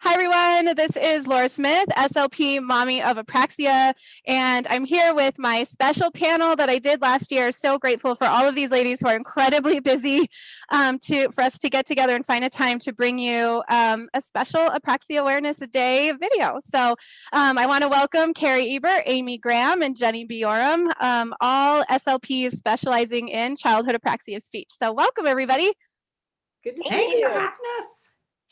Hi, everyone. This is Laura Smith, SLP, mommy of Apraxia, and I'm here with my special panel that I did last year. So grateful for all of these ladies who are incredibly busy for us to get together and find a time to bring you a special Apraxia Awareness Day video. So I want to welcome Cari, Evert, Amy Graham, and Jennie Bjorem, all SLPs specializing in childhood apraxia of speech. So welcome, everybody. Good to see you. For having us.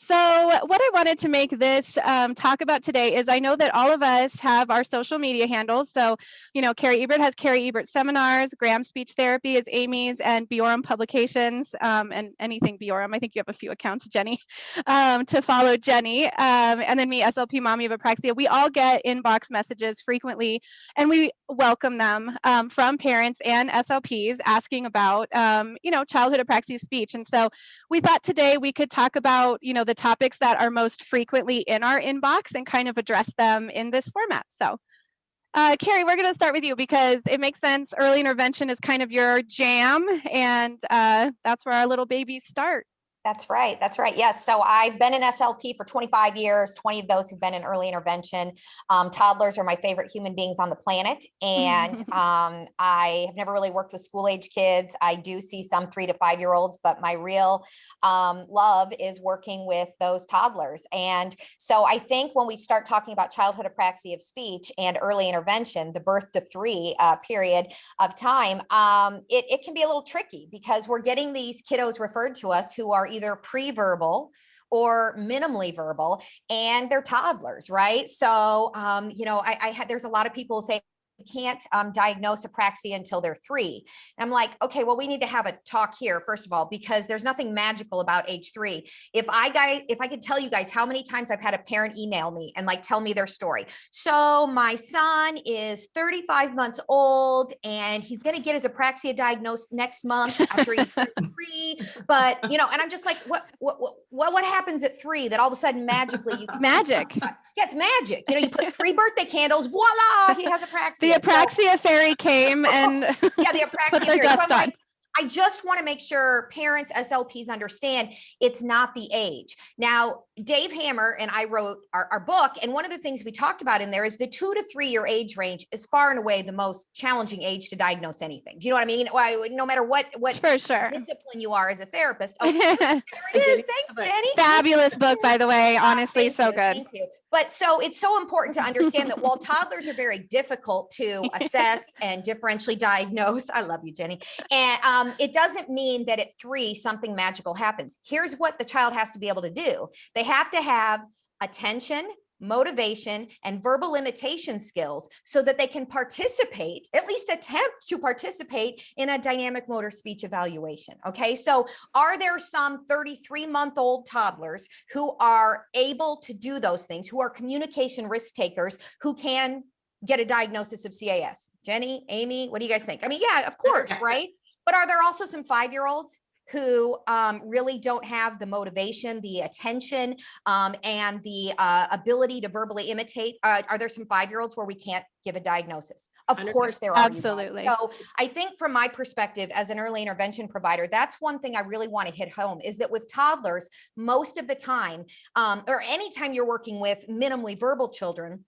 So what I wanted to make this talk about today is I know that all of us have our social media handles. So, you know, Cari Evert has Cari Evert Seminars, Graham Speech Therapy is Amy's, and Bjorem Publications, and anything Bjorem. I think you have a few accounts, Jennie, to follow Jennie. And then me, SLP Mommy of Apraxia. We all get inbox messages frequently, and we welcome them from parents and SLPs asking about, you know, childhood apraxia of speech. And so we thought today we could talk about, you know, the topics that are most frequently in our inbox and kind of address them in this format. So Cari, we're going to start with you because it makes sense. Early intervention is kind of your jam, and that's where our little babies start. That's right. That's right. Yes. So I've been in SLP for 25 years, 20 of those have been in early intervention. Toddlers are my favorite human beings on the planet. And I have never really worked with school age kids. I do see some 3 to 5 year olds, but my real love is working with those toddlers. And so I think when we start talking about childhood apraxia of speech and early intervention, the birth to 3 period of time, it can be a little tricky because we're getting these kiddos referred to us who are either pre-verbal or minimally verbal, and they're toddlers, right? So, you know, there's a lot of people say, can't diagnose apraxia until they're 3. And I'm like, okay, well, we need to have a talk here, first of all, because there's nothing magical about age 3. If I could tell you guys how many times I've had a parent email me and like tell me their story. So my son is 35 months old and he's going to get his apraxia diagnosed next month after he turns 3. But, you know, and I'm just like, what happens at 3 that all of a sudden magically you can magic. Yeah, it's magic. You know, you put 3 birthday candles, voila, he has apraxia. The apraxia fairy came and yeah, the apraxia fairy. So like, I just want to make sure parents, SLPs understand it's not the age. Now, Dave Hammer and I wrote our book, and one of the things we talked about in there is the 2 to 3 year age range is far and away the most challenging age to diagnose anything. Do you know what I mean? No matter what for sure discipline you are as a therapist. Oh, there it is. Thanks, Jennie. Fabulous book, by the way. Honestly, so good. Thank you. But so it's so important to understand that while toddlers are very difficult to assess and differentially diagnose, I love you, Jennie, and it doesn't mean that at 3 something magical happens. Here's what the child has to be able to do. They have to have attention, motivation, and verbal imitation skills so that they can participate, at least attempt to participate in a dynamic motor speech evaluation. Okay, so are there some 33-month-old toddlers who are able to do those things, who are communication risk takers, who can get a diagnosis of CAS? Jennie, Amy, what do you guys think? I mean, yeah, of course, right? But are there also some 5-year-olds who really don't have the motivation, the attention, and the ability to verbally imitate? Are there some 5-year-olds where we can't give a diagnosis? Of 100%. Course there are. Absolutely. So I think from my perspective as an early intervention provider, that's one thing I really want to hit home is that with toddlers, most of the time, or anytime you're working with minimally verbal children,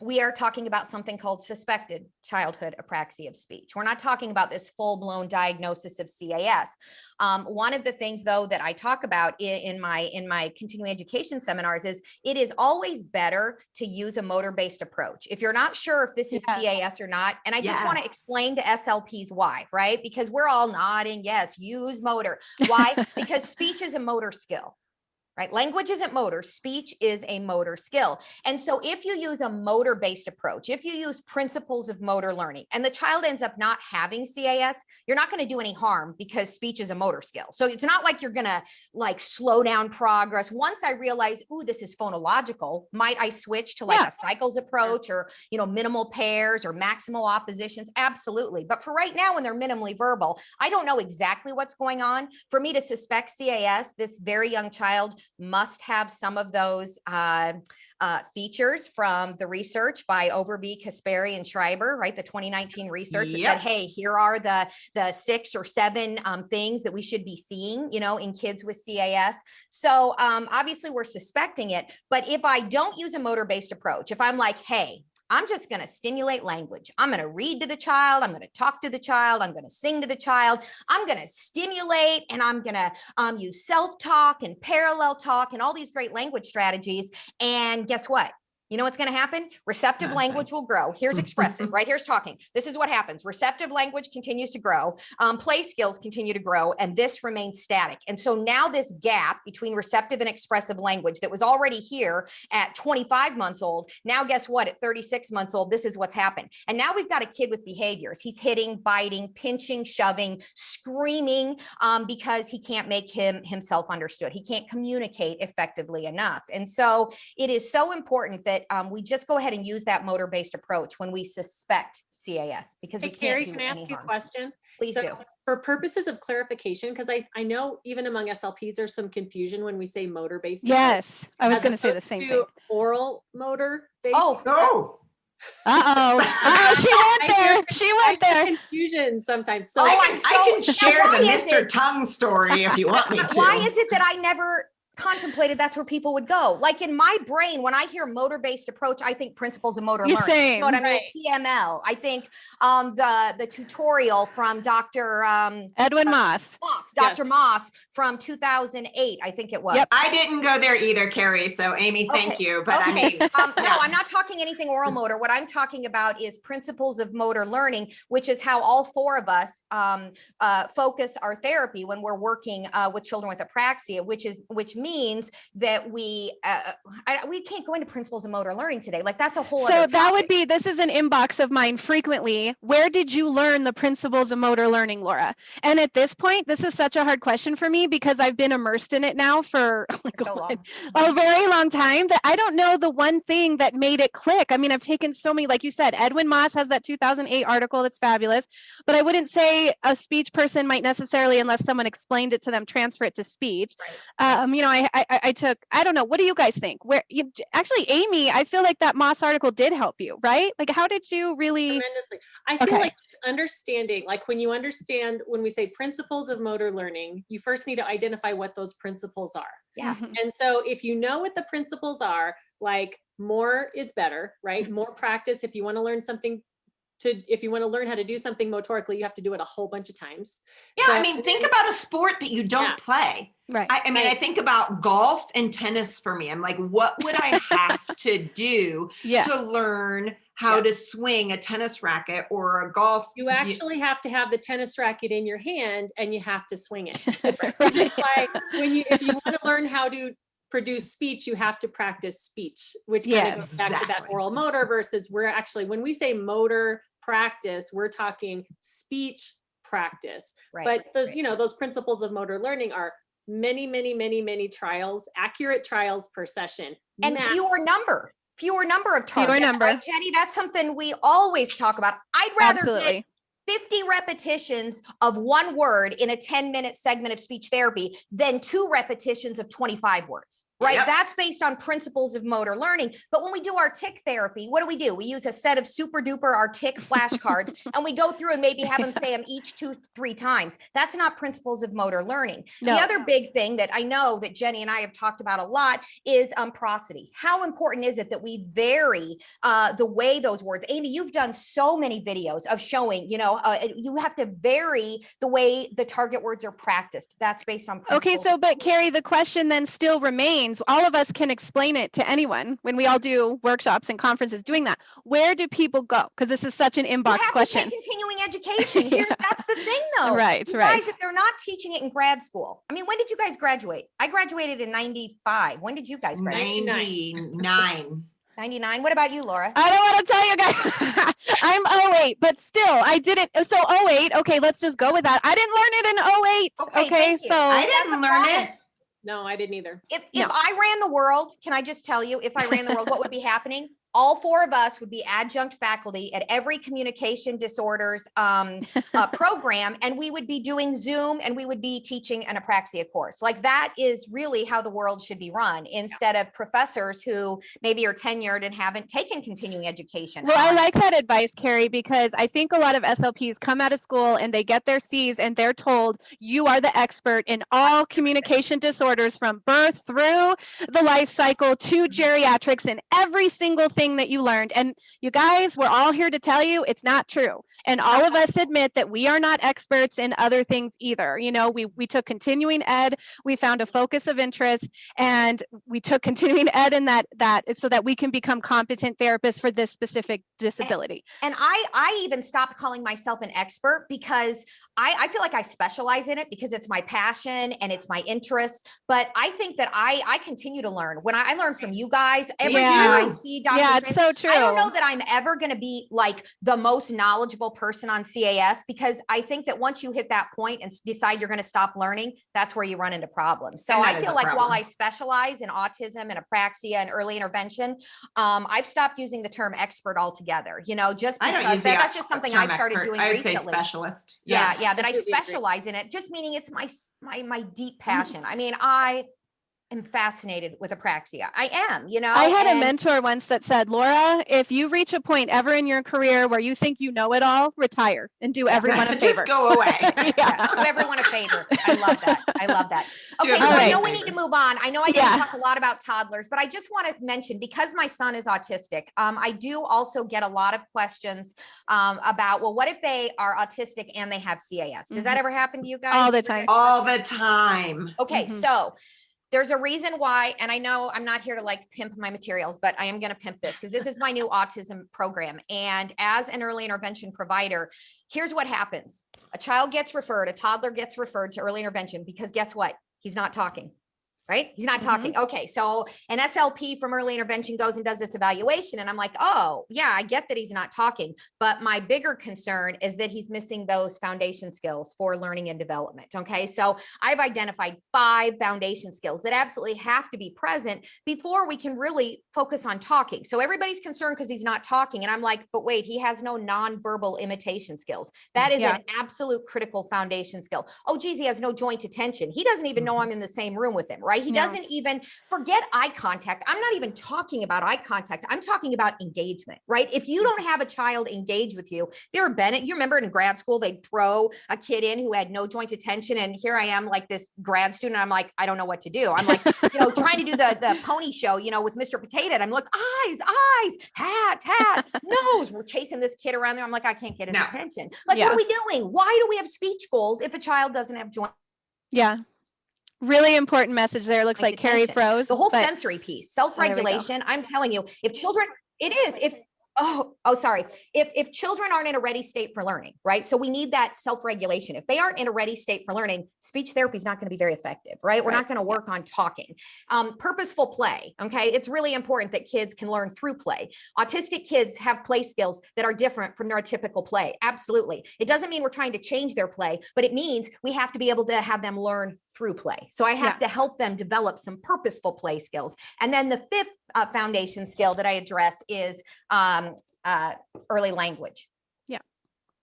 we are talking about something called suspected childhood apraxia of speech. We're not talking about this full-blown diagnosis of CAS. One of the things, though, that I talk about in my continuing education seminars is it is always better to use a motor-based approach. If you're not sure if this is CAS or not, and I just want to explain to SLPs why, right? Because we're all nodding, yes, use motor. Why? Because speech is a motor skill. Right? Language isn't motor, speech is a motor skill. And so if you use a motor-based approach, if you use principles of motor learning and the child ends up not having CAS, you're not going to do any harm because speech is a motor skill. So it's not like you're going to like slow down progress. Once I realize, ooh, this is phonological, might I switch to like a cycles approach or, you know, minimal pairs or maximal oppositions? Absolutely. But for right now, when they're minimally verbal, I don't know exactly what's going on. For me to suspect CAS, this very young child must have some of those features from the research by Overby, Kasperi, and Schreiber, right? The 2019 research that said, hey, here are the 6 or 7 things that we should be seeing, in kids with CAS. So obviously we're suspecting it, but if I don't use a motor-based approach, if I'm like, hey, I'm just going to stimulate language. I'm going to read to the child. I'm going to talk to the child. I'm going to sing to the child. I'm going to stimulate, and I'm going to use self-talk and parallel talk and all these great language strategies. And guess what? You know what's going to happen? Receptive language will grow. Here's expressive, right? Here's talking. This is what happens. Receptive language continues to grow. Play skills continue to grow, and this remains static. And so now this gap between receptive and expressive language that was already here at 25 months old, now guess what? At 36 months old, this is what's happened. And now we've got a kid with behaviors. He's hitting, biting, pinching, shoving, screaming, because he can't make himself understood. He can't communicate effectively enough. And so it is so important that we just go ahead and use that motor-based approach when we suspect CAS, because we can't Cari, do can I ask you a harm. question? Please do. For purposes of clarification, because I know even among SLPs, there's some confusion when we say motor-based. Yes, I was as going to say the opposed same to thing. Oral motor-based. Oh, No. Uh-oh. She went there. She went there. Confusion sometimes. So Oh, I can share why the is Mr. it- Tongue story if you want me to. why is it that I never contemplated that's where people would go? Like in my brain, when I hear motor-based approach, I think principles of motor You're learning. same. You know what I mean? PML. I think the tutorial from Dr. Edwin Moss. Dr. Moss from 2008, I think it was. Yep. I didn't go there either, Cari. So Amy, thank Okay. you. But Okay. I mean, No, I'm not talking anything oral motor. What I'm talking about is principles of motor learning, which is how all 4 of us focus our therapy when we're working with children with apraxia, which means that we can't go into principles of motor learning today. Like that's a whole So other that would topic. be, this is an inbox of mine frequently. Where did you learn the principles of motor learning, Laura? And at this point, this is such a hard question for me because I've been immersed in it now for So long. a very long time that I don't know the one thing that made it click. I mean, I've taken so many, like you said, Edwin Moss has that 2008 article that's fabulous, but I wouldn't say a speech person might necessarily, unless someone explained it to them, transfer it to speech. Right. I took, I don't know, what do you guys think? Actually, Amy, I feel like that Moss article did help you, right? Like, how did you really? Tremendously. I feel Okay. like just understanding, like when you understand, when we say principles of motor learning, you first need to identify what those principles are. Yeah. Mhm. And so if you know what the principles are, like more is better, right? More practice. If you want to learn something if you want to learn how to do something motorically, you have to do it a whole bunch of times. yeah, So- I mean, think about a sport that you don't Yeah. play. Right. I mean, I think about golf and tennis for me. I'm like, what would I have to do Yeah. to learn how Yeah. to swing a tennis racket or a golf? You actually have to have the tennis racket in your hand and you have to swing it. Right. Just like if you want to learn how to produce speech, you have to practice speech, which kind Yes. of goes back to that Exactly. oral motor versus when we say motor practice, we're talking speech practice. Right. But those, right. those principles of motor learning are many trials, accurate trials per session. And Math. fewer number of targets. number. Right, Jenny? That's something we always talk about. I'd rather Absolutely. get 50 repetitions of one word in a 10-minute segment of speech therapy than 2 repetitions of 25 words, right? Yep. That's based on principles of motor learning. But when we do our tick therapy, what do? We use a set of super duper our tick flashcards and we go through and maybe have them say them each 2-3 times. That's not principles of motor learning. No. The other big thing that I know that Jenny and I have talked about a lot is prosody. How important is it that we vary the way those words, Amy, you've done so many videos of showing, you have to vary the way the target words are practiced. That's based on Okay, principles. so but Cari, the question then still remains. All of us can explain it to anyone when we all do workshops and conferences doing that. Where do people go? Because this is such an You inbox have question. to take continuing education. Yeah. That's the thing, though. Right, You right. guys, if they're not teaching it in grad school, I mean, when did you guys graduate? I graduated in 95. When did you guys graduate? 99. 99. What about you, Laura? I don't want to tell you guys. I'm 08, but still, I did it. So 08, okay, let's just go with that. I didn't learn it in 08. Okay, Okay, thank you. so I That's a didn't learn problem. it. No, I didn't either. If No. I ran the world, can I just tell you, if I ran the world, what would be happening? all 4 of us would be adjunct faculty at every communication disorders program, and we would be doing Zoom, and we would be teaching an Apraxia course. Like, that is really how the world should be run, instead of professors who maybe are tenured and haven't taken continuing education. Well, I like that advice, Cari, because I think a lot of SLPs come out of school and they get their C's and they're told you are the expert in all communication disorders from birth through the life cycle to geriatrics and every single thing that you learned. And you guys, we're all here to tell you it's not true. And all of us admit that we are not experts in other things either. You know, we took continuing ed, we found a focus of interest, and we took continuing ed in that so that we can become competent therapists for this specific disability. And I even stopped calling myself an expert, because I feel like I specialize in it because it's my passion and it's my interest. But I think that I continue to learn. When I learn from you guys, every time I see Dr. Yeah, it's so true. I don't know that I'm ever going to be like the most knowledgeable person on CAS, because I think that once you hit that point and decide you're going to stop learning, that's where you run into problems. So I feel like while I specialize in autism and apraxia and early intervention, I've stopped using the term expert altogether, you know, just because that's just something I've started doing recently. I'd say specialist. Yeah, that I specialize in it, just meaning it's my deep passion. I mean, I am fascinated with apraxia. I am, you know. I had a mentor once that said, Laura, if you reach a point ever in your career where you think you know it all, retire and do everyone a favor. Just go away. Do everyone a favor. I love that. I love that. Okay, so I know we need to move on. I know I didn't talk a lot about toddlers, but I just want to mention, because my son is autistic, I do also get a lot of questions about, well, what if they are autistic and they have CAS? Does that ever happen to you guys? All the time. All the time. Okay, so there's a reason why, and I know I'm not here to like pimp my materials, but I am going to pimp this because this is my new autism program. And as an early intervention provider, here's what happens. A child gets referred, a toddler gets referred to early intervention because guess what? He's not talking. Right? He's not talking. Okay. So an SLP from early intervention goes and does this evaluation. And I'm like, oh yeah, I get that he's not talking, but my bigger concern is that he's missing those foundation skills for learning and development. Okay. So I've identified 5 foundation skills that absolutely have to be present before we can really focus on talking. So everybody's concerned because he's not talking. And I'm like, but wait, he has no nonverbal imitation skills. That is an absolute critical foundation skill. Oh, geez, he has no joint attention. He doesn't even know I'm in the same room with him, right? He doesn't even forget eye contact. I'm not even talking about eye contact. I'm talking about engagement, right? If you don't have a child engage with you, you remember in grad school, they'd throw a kid in who had no joint attention. And here I am, like this grad student. I'm like, I don't know what to do. I'm like, trying to do the pony show, with Mr. Potato Head. I'm like, eyes, hat, nose. We're chasing this kid around there. I'm like, I can't get his attention. Like, what are we doing? Why do we have speech goals if a child doesn't have joint? Yeah. Really important message there. Looks like Cari froze. The whole sensory piece, self-regulation. I'm telling you, if children, if children aren't in a ready state for learning, right? So we need that self-regulation. If they aren't in a ready state for learning, speech therapy is not going to be very effective, right? We're not going to work on talking. Purposeful play. Okay. It's really important that kids can learn through play. Autistic kids have play skills that are different from neurotypical play. Absolutely. It doesn't mean we're trying to change their play, but it means we have to be able to have them learn through play. So I have to help them develop some purposeful play skills. And then the 5th foundation skill that I address is early language. Yeah.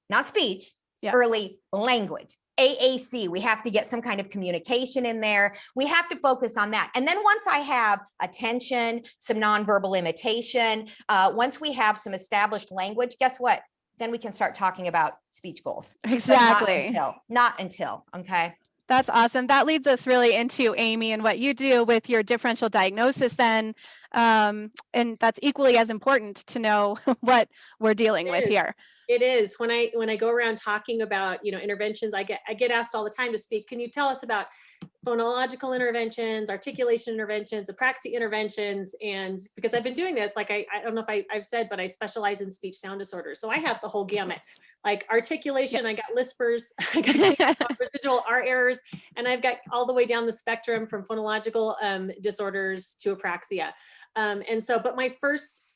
Not speech, early language. AAC, we have to get some kind of communication in there. We have to focus on that. And then once I have attention, some nonverbal imitation, once we have some established language, guess what? Then we can start talking about speech goals. Exactly. Not until, okay. That's awesome. That leads us really into Amy and what you do with your differential diagnosis then. And that's equally as important to know what we're dealing with here. It is. When I go around talking about, interventions, I get asked all the time to speak. Can you tell us about phonological interventions, articulation interventions, apraxia interventions? And because I've been doing this, like, I don't know if I've said, but I specialize in speech sound disorders. So I have the whole gamut, like articulation. I got lispers, I got residual R errors, and I've got all the way down the spectrum from phonological disorders to apraxia. But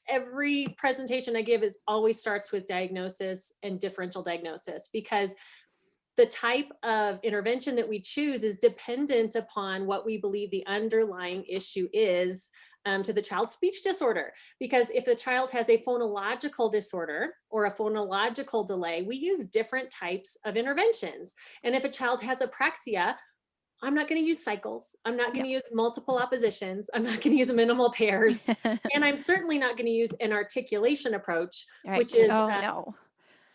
every presentation I give always starts with diagnosis and differential diagnosis, because the type of intervention that we choose is dependent upon what we believe the underlying issue is to the child's speech disorder. Because if a child has a phonological disorder or a phonological delay, we use different types of interventions. And if a child has apraxia, I'm not going to use cycles. I'm not going to use multiple oppositions. I'm not going to use minimal pairs. And I'm certainly not going to use an articulation approach, which is, no.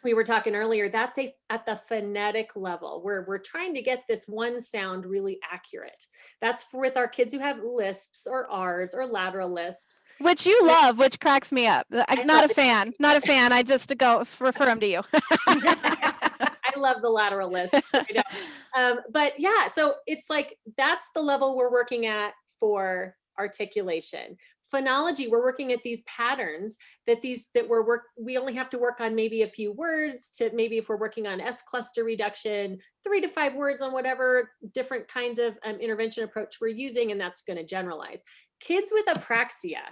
we were talking earlier, that's at the phonetic level where we're trying to get this one sound really accurate. That's with our kids who have lisps or R's or lateral lisps. Which you love, which cracks me up. I'm not a fan, not a fan. I just refer them to you. I love the lateral lisps. I know. But yeah, so it's like, that's the level we're working at for articulation. Phonology, we're working at these patterns we only have to work on maybe a few words to maybe if we're working on S cluster reduction, 3 to 5 words on whatever different kinds of intervention approach we're using, and that's going to generalize. Kids with apraxia,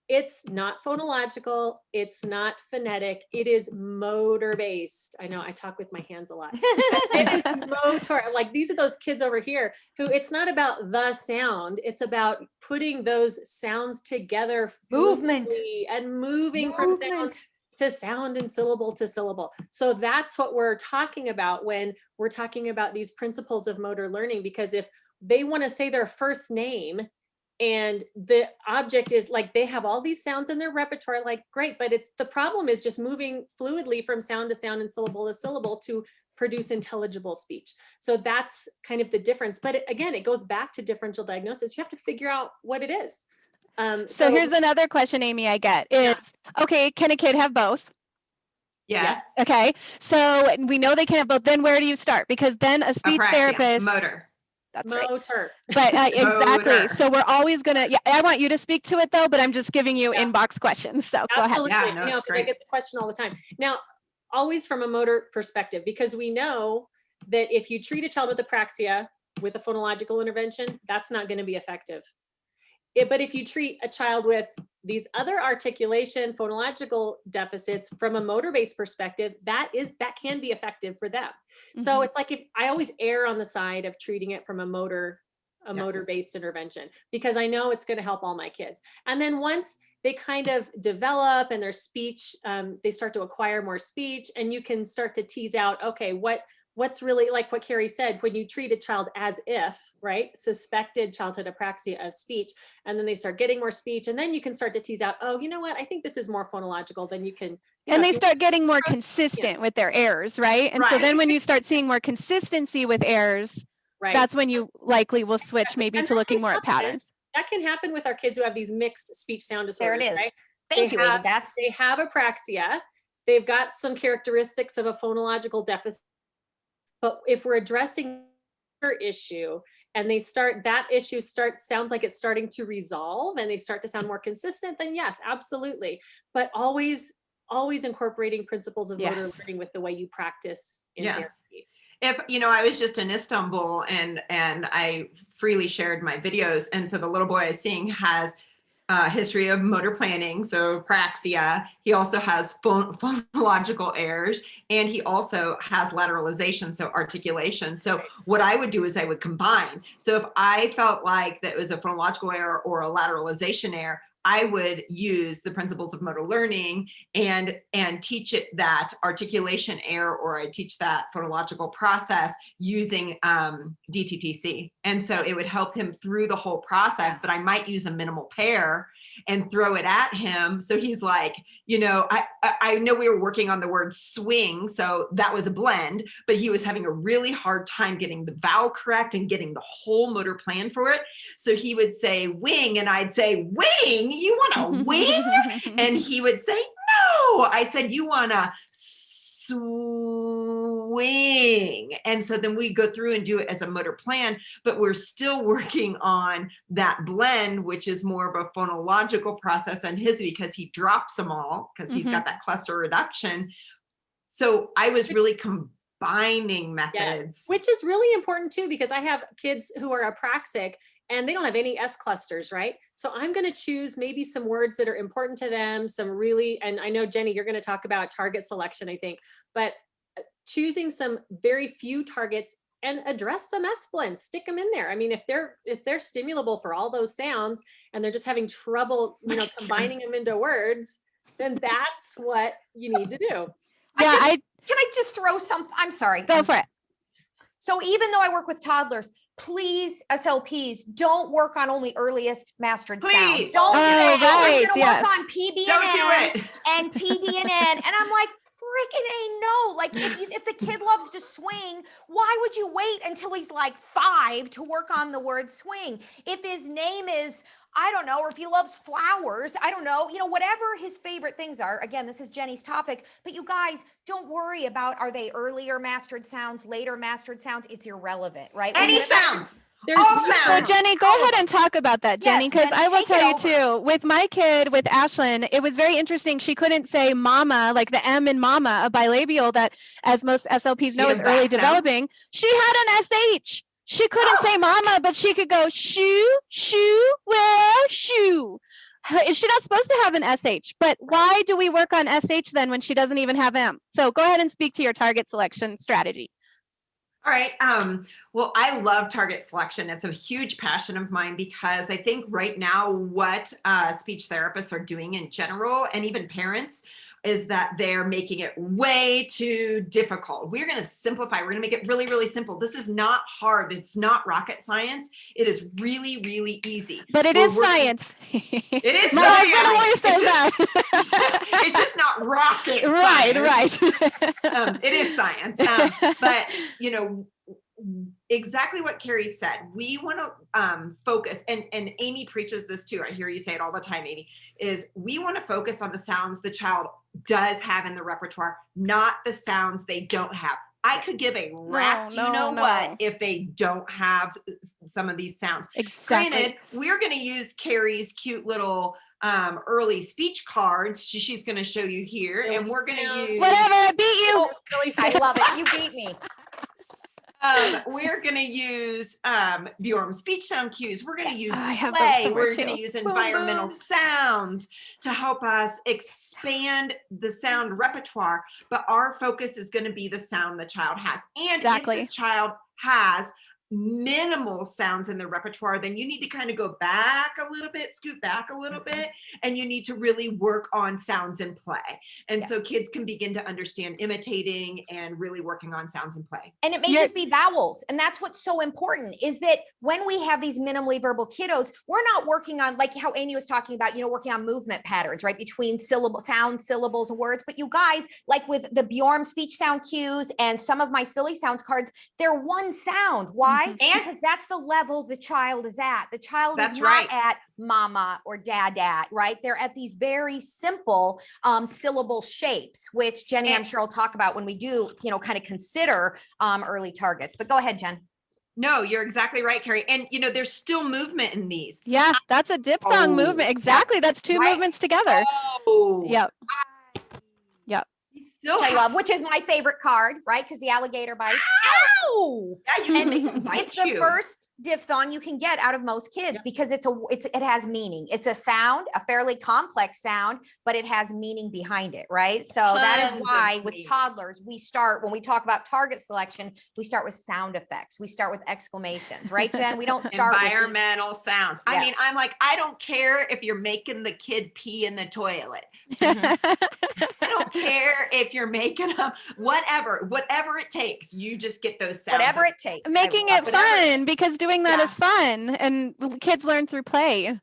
it's not phonological, it's not phonetic, it is motor based. I know I talk with my hands a lot. It is motor, like these are those kids over here who it's not about the sound, it's about putting those sounds together, Movement and moving from sound to sound and syllable to syllable. So that's what we're talking about when we're talking about these principles of motor learning, because if they want to say their first name, and the object is like, they have all these sounds in their repertoire, like great, but the problem is just moving fluidly from sound to sound and syllable to syllable to produce intelligible speech. So that's kind of the difference. But again, it goes back to differential diagnosis. You have to figure out what it is. So here's another question, Amy, I get is, okay, can a kid have both? Yes. Okay, so we know they can have both. Then where do you start? Because then a speech therapist. Motor. That's motor. Right. But exactly. Motor. So we're always going to, I want you to speak to it though, but I'm just giving you inbox questions. So Absolutely. go ahead. Yeah, no, because I get the question all the time. Now, always from a motor perspective, because we know that if you treat a child with apraxia with a phonological intervention, that's not going to be effective. But if you treat a child with these other articulation, phonological deficits from a motor-based perspective, that can be effective for them. So it's like, if I always err on the side of treating it from a motor-based intervention, because I know it's going to help all my kids. And then once they kind of develop and their speech, they start to acquire more speech, and you can start to tease out, okay, what's really, like what Cari said, when you treat a child as if, right, suspected childhood apraxia of speech, and then they start getting more speech, and then you can start to tease out, oh, you know what, I think this is more phonological. Then you can, and they start getting more consistent with their errors, right? And so then when you start seeing more consistency with errors, that's when you likely will switch maybe to looking more at patterns. That can happen with our kids who have these mixed speech sound disorders. There it is. Right? Thank you, Amy. They have apraxia. They've got some characteristics of a phonological deficit. But if we're addressing their issue and that issue sounds like it's starting to resolve and they start to sound more consistent, then yes, absolutely. But always incorporating principles of motor learning with the way you practice in therapy. If, I was just in Istanbul and I freely shared my videos. And so the little boy I was seeing has history of motor planning, so apraxia. He also has phonological errors, and he also has lateralization, so articulation. So what I would do is I would combine. So if I felt like that was a phonological error or a lateralization error, I would use the principles of motor learning and teach it that articulation error, or I teach that phonological process using DTTC. And so it would help him through the whole process, but I might use a minimal pair and throw it at him. So he's like, I know we were working on the word swing, so that was a blend, but he was having a really hard time getting the vowel correct and getting the whole motor plan for it. So he would say wing, and I'd say, wing? You want a wing? And he would say, no. I said, you want a swing. And so then we go through and do it as a motor plan, but we're still working on that blend, which is more of a phonological process on his, because he drops them all because he's got that cluster reduction. So I was really combining methods. Which is really important too, because I have kids who are apraxic and they don't have any S clusters, right? So I'm going to choose maybe some words that are important to them, and I know, Jennie, you're going to talk about target selection, I think, but choosing some very few targets and address some S-blends, stick them in there. I mean, if they're stimulable for all those sounds and they're just having trouble, combining them into words, then that's what you need to do. Yeah, Can I just throw some, I'm sorry. go for it. So even though I work with toddlers, please, SLPs, don't work on only earliest mastered sounds. Please. Don't say, right, I'm going to yes. work on PB Don't do and it. N and TD&N. And I'm like, freaking A, no. Like if the kid loves to swing, why would you wait until he's like 5 to work on the word swing? If his name is, I don't know, or if he loves flowers, I don't know, whatever his favorite things are. Again, this is Jenny's topic, but you guys don't worry about, are they earlier mastered sounds, later mastered sounds? It's irrelevant, right? Any sounds. There's All So sounds. Jenny, go ahead and talk about that, Jenny, Yes, because Jenny, I will take tell it you too, with my kid, with Ashlyn, it was very interesting. She couldn't say mama, like the M in mama, a bilabial that, as most SLPs know, Yeah, is early that sounds. developing. She had an SH. She couldn't say mama, but she could go shoe, shoe, well, shoe. Is she not supposed to have an SH? But why do we work on SH then when she doesn't even have M? So go ahead and speak to your target selection strategy. All right. Well, I love target selection. It's a huge passion of mine because I think right now what speech therapists are doing in general, and even parents, is that they're making it way too difficult. We're going to simplify. We're going to make it really, really simple. This is not hard. It's not rocket science. It is really, really easy. But it is science. It is My science. husband always says that. It's just not rocket Right, science. right. It is science. But, exactly what Cari said, we want to focus, and Amy preaches this too. I hear you say it all the time, Amy, is we want to focus on the sounds the child does have in the repertoire, not the sounds they don't have. I could give a rat's what if they don't have some of these sounds. Exactly. Granted, we're going to use Cari's cute little early speech cards. She's going to show you here, and we're going to use whatever. I beat you. I love it. You beat me. We're going to use Bjorem speech sound cues. We're going to use I have play. those somewhere We're going to too. use Boom, environmental boom. sounds to help us expand the sound repertoire. But our focus is going to be the sound the child has. And Exactly. if this child has minimal sounds in the repertoire, then you need to kind of go back a little bit, scoot back a little bit, and you need to really work on sounds in play. And so Yes. kids can begin to understand imitating and really working on sounds in play. And it may just be vowels. And that's what's so important, is that when we have these minimally verbal kiddos, we're not working on, like how Amy was talking about, working on movement patterns, right? Between sounds, syllables, and words. But you guys, like with the Bjorem speech sound cues and some of my silly sounds cards, they're one sound. Why? And because that's the level the child is at. The child That's is not right. at mama or dada, right? They're at these very simple syllable shapes, which Jenny, I'm sure will talk about when we do, kind of consider early targets. But go ahead, Jen. No, you're exactly right, Cari. And there's still movement in these. Yeah, that's a diphthong movement. Exactly. That's two Right. movements together. Oh, Yep. Still Which I love, which is my favorite card, right? Because the alligator bites. Ow! Yeah, you can make them bite It's the you. first diphthong you can get out of most kids because it has meaning. It's a sound, a fairly complex sound, but it has meaning behind it, right? So that Tons is of why with meaning. toddlers, when we talk about target selection, we start with sound effects. We start with exclamations, right, Jen? We don't start with Environmental sounds. I mean, Yes. I'm like, I don't care if you're making the kid pee in the toilet. Mm-hmm. I don't care if you're making them whatever it takes. You just get those sounds. whatever it takes. Making I it love fun, because doing that Yeah. is fun, and kids learn through play.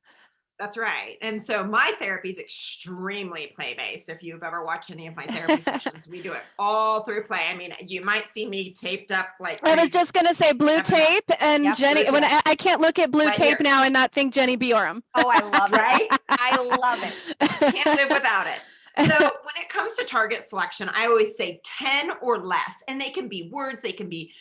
That's right. And so my therapy is extremely play-based. If you've ever watched any of my therapy sessions, we do it all through play. I mean, you might see me taped up like I was crazy. just gonna say blue Never know. tape and Yep, Jenny. blue When tape. I can't look at blue Right tape here. now and not think Jennie Bjorem. Oh, I love it. Right? I love it. Can't live without it. So when it comes to target selection, I always say 10 or less, and they can be words, they can be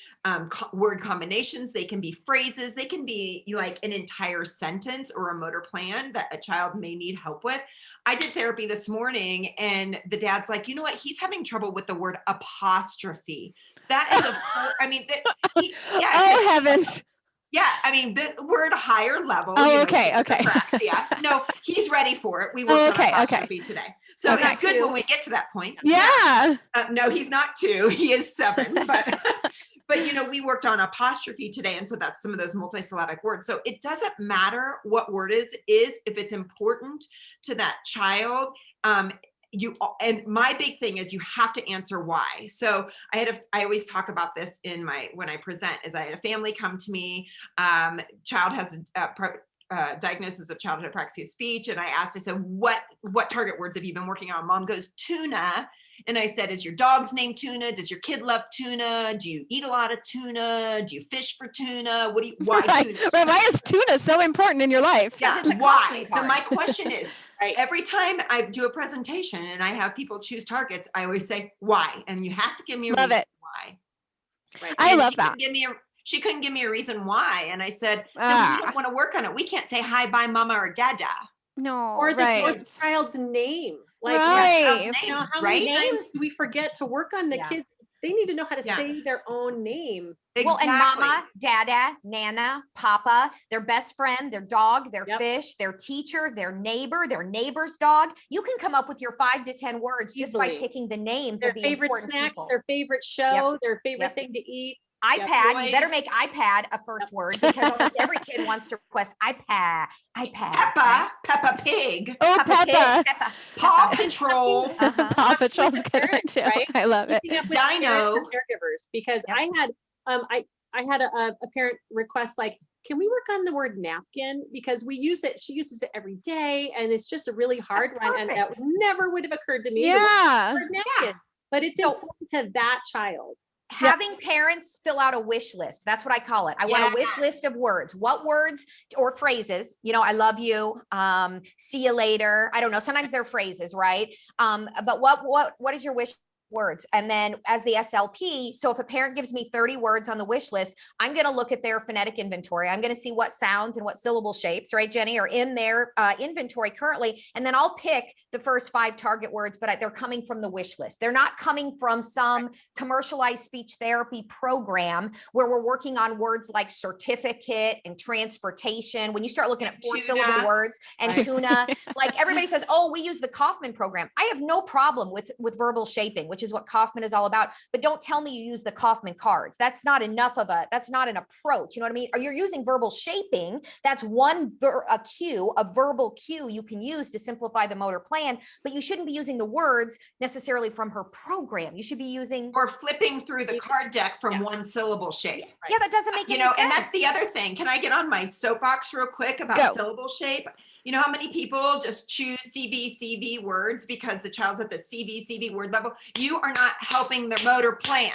word combinations, they can be phrases, they can be like an entire sentence or a motor plan that a child may need help with. I did therapy this morning, and the dad's like, you know what? He's having trouble with the word apostrophe. That is Oh heavens! yeah, I mean, the word higher level. Oh, okay, with okay. Apraxia. No, he's ready for it. We worked Oh, okay, on okay. apostrophe today. So Okay. it's good when we get to that point. Yeah. No, he's not 2. He is 7. But, you know, we worked on apostrophe today. And so that's some of those multisyllabic words. So it doesn't matter what word is if it's important to that child. And my big thing is you have to answer why. So I always talk about this when I present, is I had a family come to me, child has a diagnosis of childhood apraxia of speech. And I said, what target words have you been working on? Mom goes, tuna. And I said, is your dog's name Tuna? Does your kid love tuna? Do you eat a lot of tuna? Do you fish for tuna? Why tuna? Right. Why is tuna so important in your life? Yeah, It's a why? calling So card. my question is, Right. every time I do a presentation and I have people choose targets, I always say, why? And you have to give me a Love reason it. why. Right. I And love she that. she couldn't give me a reason why. And I said, then we don't want to work on it. We can't say hi, bye, mama, or dada. No, Or the right. child's name. Like, Right. you know, how right? many times Names. do we forget to work on the Yeah. kids? They need to know how to Yeah. say their own name. Well, and Exactly. mama, dada, nana, papa, their best friend, their dog, their Yep. fish, their teacher, their neighbor, their neighbor's dog. You can come up with your 5 to 10 words just by Easily. picking the names Their of the favorite important snacks, people. their favorite show, their favorite Yep. thing to eat. iPad, you better Boys. make iPad a first word, because almost every kid wants to request iPad. Peppa Pig, Oh, Peppa Pig, Peppa. Peppa. Paw Peppa. Patrol. Uh-huh. Paw Talk with Patrol's the a good one parents, too. right? I love it. Keeping up with Dino. parents and caregivers, because Yep. I had a parent request, like, can we work on the word napkin? Because she uses it every day, and it's just a really hard That's one. And that perfect. never would have occurred to me. the Yeah. word napkin. But it's So- important to that child. Having parents fill out a wish list. That's what I call it. I want a wish Yes. list of words. What words or phrases, you know, I love you, see you later. I don't know. Sometimes they're phrases, right? But what is your wish words? And then as the SLP, so if a parent gives me 30 words on the wish list, I'm going to look at their phonetic inventory. I'm going to see what sounds and what syllable shapes, right, Jenny, are in their inventory currently. And then I'll pick the first 5 target words, but they're coming from the wish list. They're not coming from some commercialized speech therapy program where we're working on words like certificate and transportation. When you start looking at 4-syllable Tuna. words and Right. tuna, like everybody says, oh, we use the Kaufman program. I have no problem with verbal shaping, which is what Kaufman is all about. But don't tell me you use the Kaufman cards. That's not an approach. You know what I mean? Or you're using verbal shaping. That's one a verbal cue you can use to simplify the motor plan, but you shouldn't be using the words necessarily from her program. You should be using Or flipping through the card deck from one syllable shape. Yeah, that doesn't make any sense. And that's the other thing. Can I get on my soapbox real quick about Go. syllable shape? You know how many people just choose CV words because the child's at the CV word level? You are not helping their motor plan.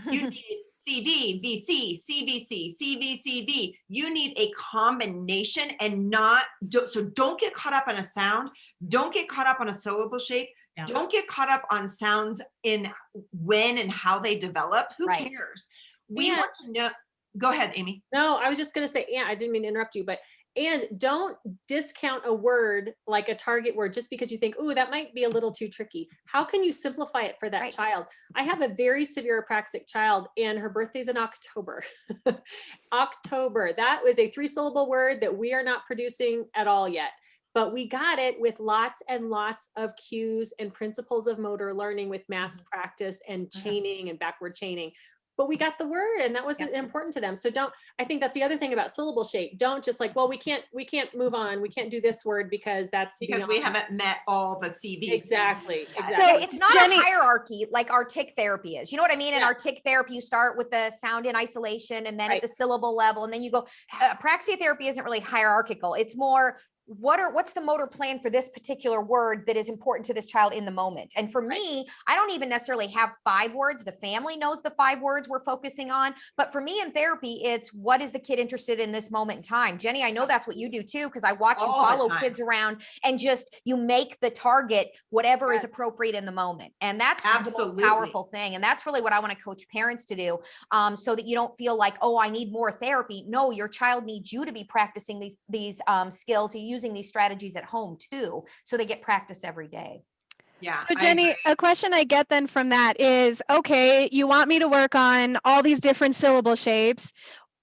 You need CV, VC, CVC, CVCV. You need a combination and so don't get caught up on a sound. Don't get caught up on a syllable shape. Yeah. Don't get caught up on sounds in when and how they develop. Who Right. cares? We want to know. Go ahead, Amy. No, I was just going to say, I didn't mean to interrupt you, and don't discount a word like a target word just because you think, oh, that might be a little too tricky. How can you simplify it for that Right. child? I have a very severe apraxic child, and her birthday's in October. October. That was a 3-syllable word that we are not producing at all yet. But we got it with lots and lots of cues and principles of motor learning with mass practice and chaining and backward chaining. But we got the word, and that was important to them. So I think that's the other thing about syllable shape. Don't just like, well, we can't move on. We can't do this word because we haven't met all the CVs. Exactly. Yeah, it's not Jennie- a hierarchy like our tick therapy is. You know what I mean? In our Yes. tick therapy, you start with the sound in isolation, and then at the syllable level, and then you go. Apraxia therapy isn't really hierarchical. It's more, what's the motor plan for this particular word that is important to this child in the moment? And for me, I don't even necessarily have 5 words. The family knows the 5 words we're focusing on. But for me in therapy, it's what is the kid interested in this moment in time? Jenny, I know that's what you do too, because I watch you All the follow time. kids around and just you make the target whatever is appropriate in the moment. And that's the Absolutely. most powerful thing. And that's really what I want to coach parents to do, so that you don't feel like, oh, I need more therapy. No, your child needs you to be practicing these skills, using these strategies at home too, so they get practice every day. Yeah. So I Jenny, agree. a question I get then from that is, okay, you want me to work on all these different syllable shapes.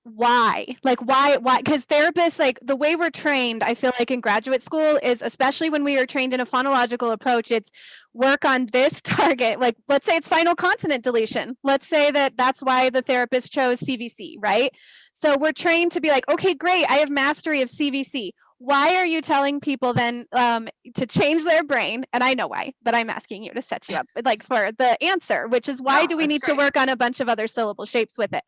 why? Like, why? Because therapists, like the way we're trained, I feel like in graduate school is, especially when we are trained in a phonological approach, it's work on this target. Like, let's say it's final consonant deletion. Let's say that that's why the therapist chose CVC, right? So we're trained to be like, okay, great, I have mastery of CVC. Why are you telling people then to change their brain? And I know why, but I'm asking you to set you up like for the answer, which is why do we need to work on a bunch of other syllable shapes with it?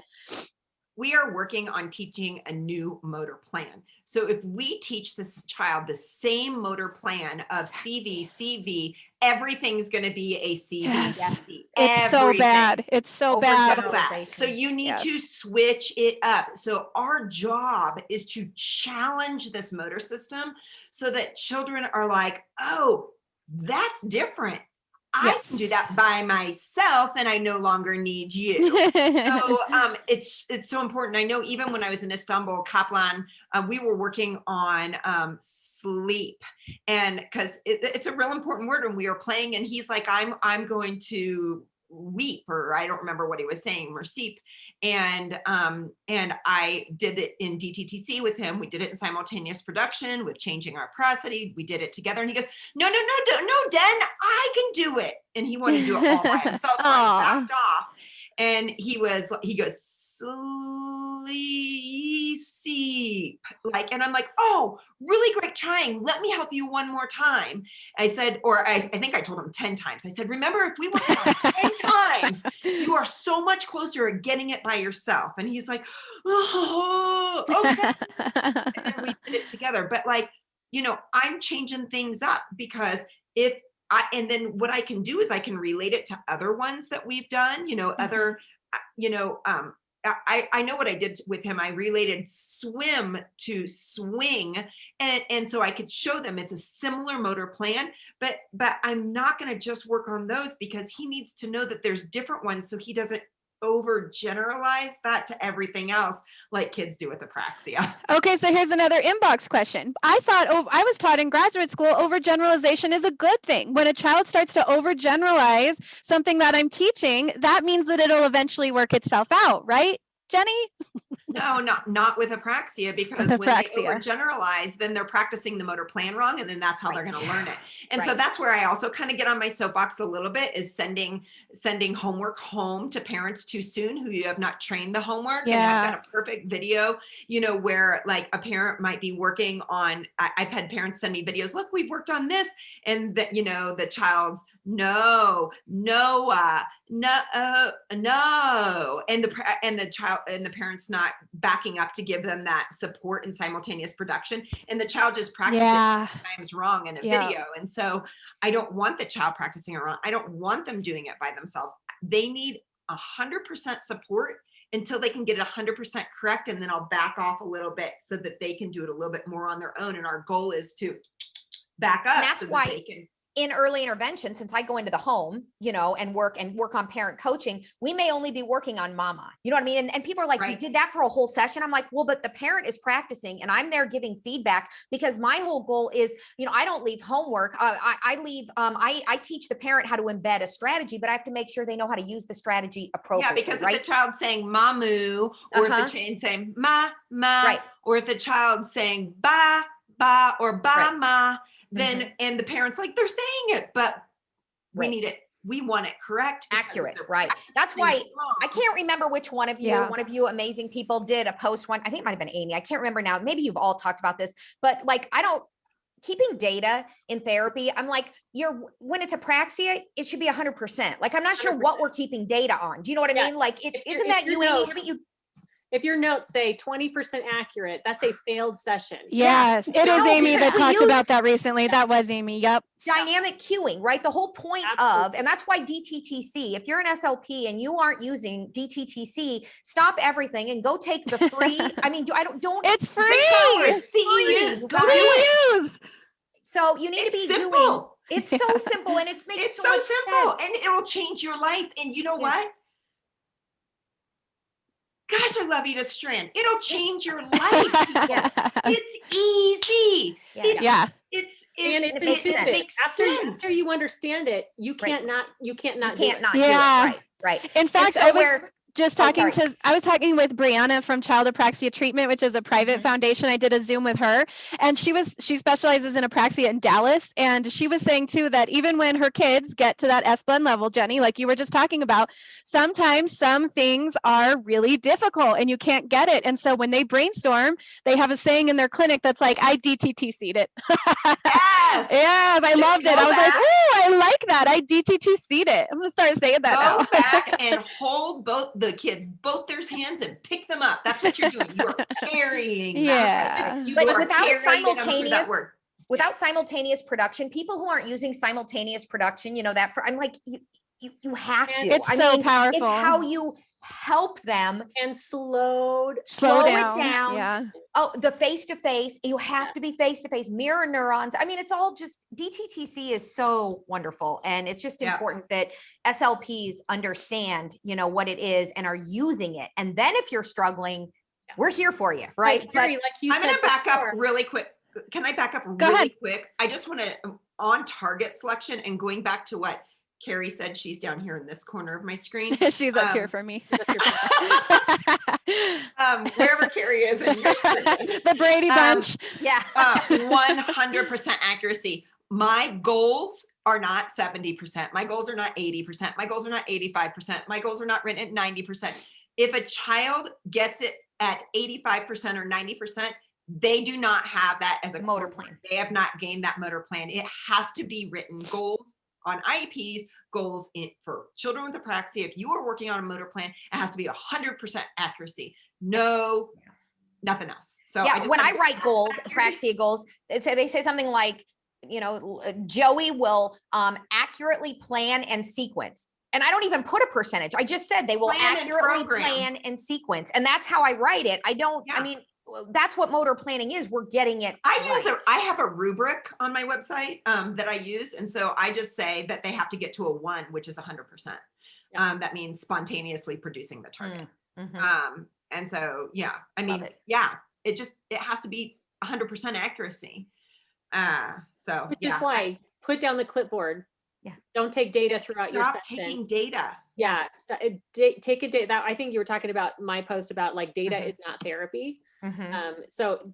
We are working on teaching a new motor plan. So if we teach this child the same motor plan of CV, CV, everything's going to be a CV. Yes. It's so bad. It's so bad. So you need to switch it up. So our job is to challenge this motor system so that children are like, oh, that's different. I can do that by myself and I no longer need you. So it's so important. I know even when I was in Istanbul, Kaplan, we were working on sleep, and because it's a real important word when we were playing, and he's like, I'm going to weep, or I don't remember what he was saying, Merseep. And I did it in DTTC with him. We did it in simultaneous production with changing our prosody. We did it together. And he goes, no, Den, I can do it. And he wanted to do it all by himself. So I backed off. And he goes, sleep, like, and I'm like, oh, really great trying. Let me help you one more time. I said, or I think I told him 10 times. I said, remember, if we work on 10 times, you are so much closer at getting it by yourself. And he's like, oh, okay. And then we did it together. But like, I'm changing things up because and then what I can do is I can relate it to other ones that we've done, other, I know what I did with him. I related swim to swing. And so I could show them it's a similar motor plan, but I'm not going to just work on those because he needs to know that there's different ones. So he doesn't overgeneralize that to everything else like kids do with apraxia. Okay, so here's another inbox question. I was taught in graduate school overgeneralization is a good thing. When a child starts to overgeneralize something that I'm teaching, that means that it'll eventually work itself out, right, Jennie? No, not with apraxia, because when they overgeneralize, then they're practicing the motor plan wrong, and then that's how they're going to learn it. And so that's where I also kind of get on my soapbox a little bit, is sending homework home to parents too soon who you have not trained the homework. And I've got a perfect video, where like a parent might be working on, I've had parents send me videos, look, we've worked on this, and that, the child's no, and the child and the parents not backing up to give them that support and simultaneous production, and the child just practicing times wrong in a video. And so I don't want the child practicing it wrong. I don't want them doing it by themselves. They need 100% support until they can get it 100% correct, and then I'll back off a little bit so that they can do it a little bit more on their own. And our goal is to back up. And that's why they can. In early intervention, since I go into the home, and work on parent coaching, we may only be working on mama. You know what I mean? And people are like, you did that for a whole session. I'm like, well, but the parent is practicing and I'm there giving feedback, because my whole goal is, I don't leave homework. I teach the parent how to embed a strategy, but I have to make sure they know how to use the strategy appropriately. Yeah, because if the child's saying mamu, or if the child saying ma, or if the child's saying ba, or ba, ma, then, and the parents like, they're saying it, but we need it. We want it correct. Accurate. Right. That's why I can't remember which one of you amazing people did a post one. I think it might've been Amy. I can't remember now. Maybe you've all talked about this, but like, keeping data in therapy, I'm like, when it's apraxia, it should be 100%. Like, I'm not sure 100%. What we're keeping data on. Do you know what I mean? Like, isn't that you, Amy? Haven't you? If your notes say 20% accurate, that's a failed session. Yes, it is Amy that talked about that recently. That was Amy. Yep. Dynamic cueing, right? The whole point of, and that's why DTTC, if you're an SLP and you aren't using DTTC, stop everything and go take the free. I mean, don't. It's free. CEUs. Go use. So you need to be doing. It's so simple, and it makes so much simple, sense. and it will change your life. And you know what? Gosh, I love Edith Strand. It'll change your life. It's easy. It's intuitive. After you understand it, you can't not do it. Right. In fact, just Oh, talking sorry. I was talking with Brianna from Child Apraxia Treatment, which is a private foundation. I did a Zoom with her, and she specializes in apraxia in Dallas. And she was saying too that even when her kids get to that S-blend level, Jenny, like you were just talking about, sometimes some things are really difficult and you can't get it. And so when they brainstorm, they have a saying in their clinic that's like, I DTTC'd it. Yes. Yes, I loved it. I was like, oh, I like that. I DTTC'd it. I'm going to start saying that now. Go back and hold both the kids, both their hands, and pick them up. That's what you're doing. You are carrying them. Yeah. You But are without carrying them through that simultaneous, word. without simultaneous production, people who aren't using simultaneous production, you know, that for, I'm like, you have to. It's so powerful. It's how you help them And slow slow it down. down. Yeah. Oh, the face-to-face, you have to be face-to-face, mirror neurons. I mean, it's all just, DTTC is so wonderful. And it's just important that SLPs understand, you know, what it is and are using it. And then if you're struggling, we're here for you, right? Like, Cari, like you I'm said going to back up before. really quick. Can I back up Go ahead. quick? I just want to, on target selection and going back to what Cari said, she's down here in this corner of my screen. She's up here for me. Wherever Cari is in your screen. The Brady Bunch. Yeah. 100% accuracy. My goals are not 70%. My goals are not 80%. My goals are not 85%. My goals are not written at 90%. If a child gets it at 85% or 90%, they do not have that as a motor core plan. They have not gained that motor plan. It has to be written. Goals on IEPs, goals for children with apraxia. If you are working on a motor plan, it has to be 100% accuracy. No, nothing else. So yeah, when I write goals, apraxia goals, they say something like, you know, Joey will accurately plan and sequence. And I don't even put a percentage. I just said they will accurately plan and sequence. And that's how I write it. I don't, I mean, that's what motor planning is. We're getting it. I have a rubric on my website that I use. And so I just say that they have to get to a 1, which is 100%. That means spontaneously producing the target. And so, yeah, I mean, it has to be 100% accuracy. Which is why put down the clipboard. Yeah. Don't take data throughout your session. Stop taking data. Yeah. Take a data. That I think you were talking about my post about like data is not therapy. So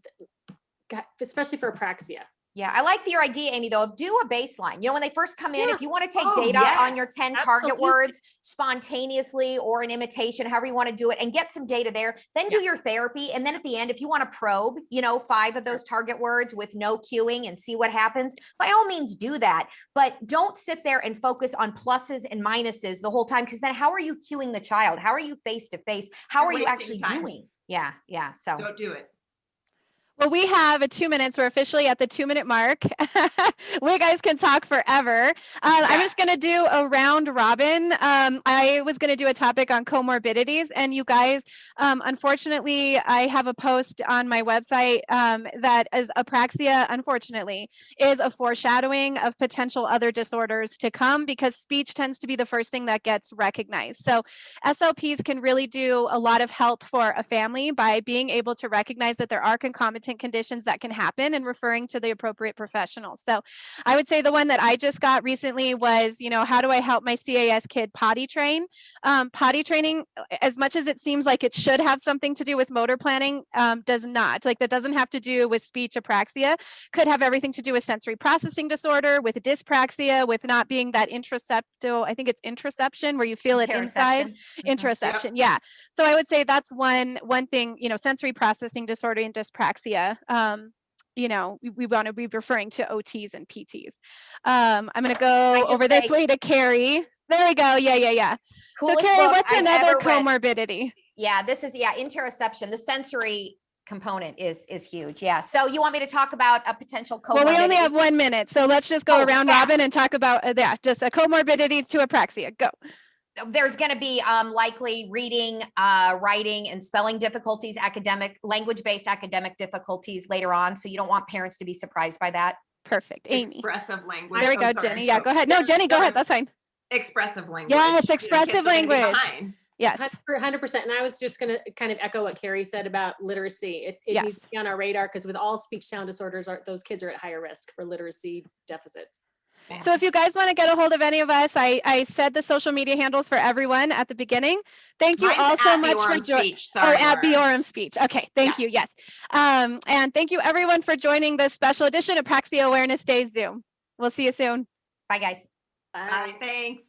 especially for apraxia. Yeah, I like your idea, Amy, though, of do a baseline. You know, when they first come in, if you want to take data on your 10 target words spontaneously or an imitation, however you want to do it, and get some data there, then do your therapy. And then at the end, if you want to probe, you know, 5 of those target words with no cueing and see what happens, by all means do that. But don't sit there and focus on pluses and minuses the whole time, because then how are you cueing the child? How are you face-to-face? How are you actually doing? Yeah. So don't do it. Well, we have 2 minutes. We're officially at the 2-minute mark. We guys can talk forever. I'm just going to do a round robin. I was going to do a topic on comorbidities, and you guys, unfortunately, I have a post on my website that is apraxia, unfortunately, is a foreshadowing of potential other disorders to come, because speech tends to be the first thing that gets recognized. So SLPs can really do a lot of help for a family by being able to recognize that there are concomitant conditions that can happen and referring to the appropriate professionals. So I would say the one that I just got recently was, you know, how do I help my CAS kid potty train? Potty training, as much as it seems like it should have something to do with motor planning, does not. Like, that doesn't have to do with speech apraxia. Could have everything to do with sensory processing disorder, with dyspraxia, with not being that interoceptal, I think it's interoception, where you feel it inside. Interoception, yeah. So I would say that's one thing, you know, sensory processing disorder and dyspraxia. You know, we want to be referring to OTs and PTs. I'm going to go over this way to Cari. There we go. Yeah. So Cari, what's another comorbidity? Yeah, this is, interoception. The sensory component is huge. Yeah. So you want me to talk about a potential comorbidity? Well, we only have 1 minute, so let's just go around robin and talk about just a comorbidity to apraxia. Go. There's going to be likely reading, writing, and spelling difficulties, language-based academic difficulties later on. So you don't want parents to be surprised by that. Perfect. Amy. Expressive language. There we go, Jenny. Yeah, go ahead. No, Jenny, go ahead. That's fine. Expressive language. Yes, expressive language. Yes. 100%. And I was just going to kind of echo what Cari said about literacy. It needs to be on our radar, because with all speech sound disorders, those kids are at higher risk for literacy deficits. So if you guys want to get a hold of any of us, I said the social media handles for everyone at the beginning. Thank you Mine's all so at much for Bjorem joining. Speech. Oh, Sorry, at Laura. Bjorem Speech. Okay, thank you. Yes. And thank you everyone for joining this special edition of Apraxia Awareness Day Zoom. We'll see you soon. Bye, guys. Bye. Bye, thanks.